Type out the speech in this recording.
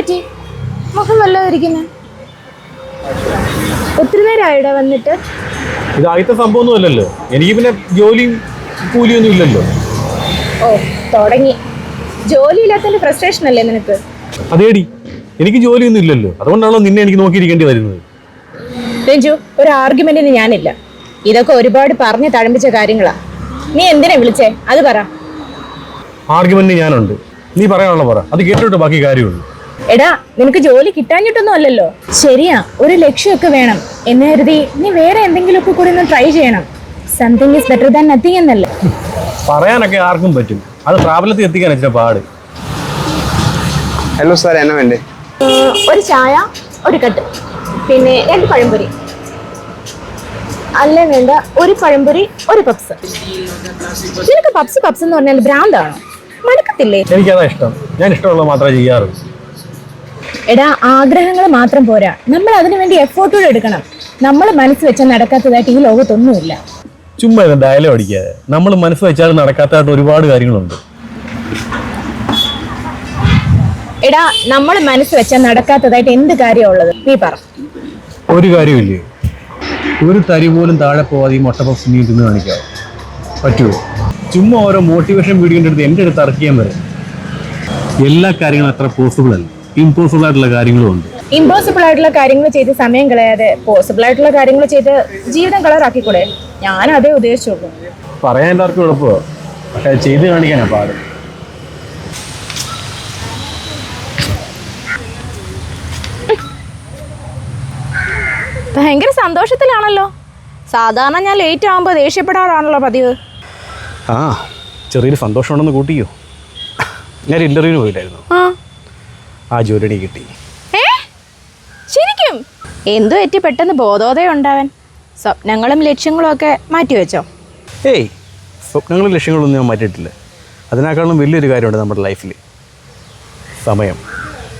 പറ്റി? മുഖം വല്ലാതിരിക്കുന്നേ? ഒത്തിരി നേരമായിടാ വന്നിട്ട്? ഇത് ആദ്യത്തെ സംഭവമൊന്നും അല്ലല്ലോ. എനിക്ക് പിന്നെ ജോലിയും കൂലിയൊന്നും ഇല്ലല്ലോ. ഓ തുടങ്ങി. ജോലി ഇല്ലാത്തതിന്റെ ഫ്രസ്ട്രേഷൻ അല്ലേ നിനക്ക്? അതേടി, എനിക്ക് ജോലിയൊന്നും ഇല്ലല്ലോ. അതുകൊണ്ടാണല്ലോ നിന്നെ എനിക്ക് നോക്കിയിരിക്കേണ്ടി വരുന്നത്. രഞ്ജു, ഒരു ആർഗ്യുമെന്റിന് ഞാനില്ല. ഇതൊക്കെ ഒരുപാട് പറഞ്ഞ് തഴമ്പിച്ച കാര്യങ്ങളാ. നീ എന്തിനാ വിളിച്ചേ അത് പറ. ആർഗ്യുമെന്റ് ഞാനുണ്ട്, നീ പറയാനുള്ള പറ. അത് കേട്ടിട്ട് ബാക്കി കാര്യമുള്ളൂ. എടാ, നിനക്ക് ജോലി കിട്ടാഞ്ഞിട്ടൊന്നും അല്ലല്ലോ. ശരിയാ, ഒരു ലക്ഷ്യമൊക്കെ വേണം എന്ന് കരുതി നീ വേറെ എന്തെങ്കിലുമൊക്കെ കൂടി ഒന്ന് ട്രൈ ചെയ്യണം. Something is better than nothing എന്നല്ലേ പറയാനൊക്കെ ആർക്കും പറ്റും, അത് പ്രാബല്യത്തിൽ എത്തിക്കാൻ ഇച്ചിരി പാട്. ഹലോ സാർ, എന്നാ വേണ്ടേ? ഒരു ചായ, ഒരു കട്ട്, പിന്നെ 2 പഴംപൊരി. അല്ലേ വേണ്ട, ഒരു പഴംപൊരി, ഒരു പപ്സ്. നിനക്ക് പപ്സ് പപ്സ് എന്ന് പറഞ്ഞാൽ ഭ്രാന്താണോ? മടുക്കത്തില്ലേ? എനിക്കതാ ഇഷ്ടം. ഞാൻ ഇഷ്ടമുള്ളത് മാത്രമേ ചെയ്യാറുള്ളൂ. എടാ, ആഗ്രഹങ്ങൾ മാത്രം പോരാ, നമ്മൾ അതിനു വേണ്ടി എഫോർട്ടുകൾ എടുക്കണം. നമ്മൾ മനസ്സ് വെച്ചാൽ നടക്കാത്തതായിട്ട് ഈ ലോകത്തൊന്നുമില്ല. ചുമ്മാ ഇത് ഡയലോഗ് അടിക്കാതെ. നമ്മൾ മനസ്സ് വെച്ചാൽ നടക്കാത്തതായിട്ട് ഒരുപാട് കാര്യങ്ങളുണ്ട്. എടാ, നമ്മൾ മനസ്സ് വെച്ചാൽ നടക്കാത്തതായിട്ട് എന്ത് കാര്യമുള്ളത്? നീ പറ. ഒരു കാര്യമില്ലേ, ഒരു തരി പോലും താഴെ പോവാതെ ഈ മുട്ട പപ്സ് നീ തിന്ന് കാണിക്കാവോ? പറ്റുമോ? ചുമ്മാ ഓരോ മോട്ടിവേഷൻ വീഡിയോൻ്റെ അടുത്ത് എൻ്റെ അടുത്ത് ഇറക്കിയാൻ വരും. എല്ലാ കാര്യങ്ങളും അത്ര പോസിബിൾ അല്ല, ഇമ്പോസിബിൾ ആയിട്ടുള്ള കാര്യങ്ങളും ഉണ്ട്. ഇമ്പോസിബിൾ ആയിട്ടുള്ള കാര്യങ്ങൾ ചെയ്ത് സമയം കളയാതെ പോസിബിൾ ആയിട്ടുള്ള കാര്യങ്ങൾ ചെയ്ത് ജീവിതം കളറാക്കിക്കൂടെ? ഞാൻ അതേ ഉദ്ദേശിച്ചുള്ളൂ. പറയാൻ എല്ലാവർക്കും എളുപ്പമോ, പക്ഷെ അത് ചെയ്ത് കാണിക്കാനാ പാട്. ഭയങ്കര സന്തോഷത്തിലാണല്ലോ. സാധാരണ ഞാൻ ലേറ്റ് ആകുമ്പോൾ ദേഷ്യപ്പെടാറാണല്ലോ പതിവ്. ആ, ചെറിയൊരു സന്തോഷം ഉണ്ടെന്ന് കൂട്ടിയോ. ഞാൻ ഇന്റർവ്യൂവിന് പോയിട്ടായിരുന്നു. ആ ജോലി കിട്ടി. ശരിക്കും? എന്തു പറ്റി പെട്ടെന്ന് ബോധോദയം ഉണ്ടാവാൻ? സ്വപ്നങ്ങളും ലക്ഷ്യങ്ങളും ഒക്കെ മാറ്റിവെച്ചോ? ഏയ്, സ്വപ്നങ്ങളും ലക്ഷ്യങ്ങളൊന്നും ഞാൻ മാറ്റിയിട്ടില്ല. അതിനേക്കാളും വലിയൊരു കാര്യമുണ്ട് നമ്മുടെ ലൈഫിൽ: സമയം.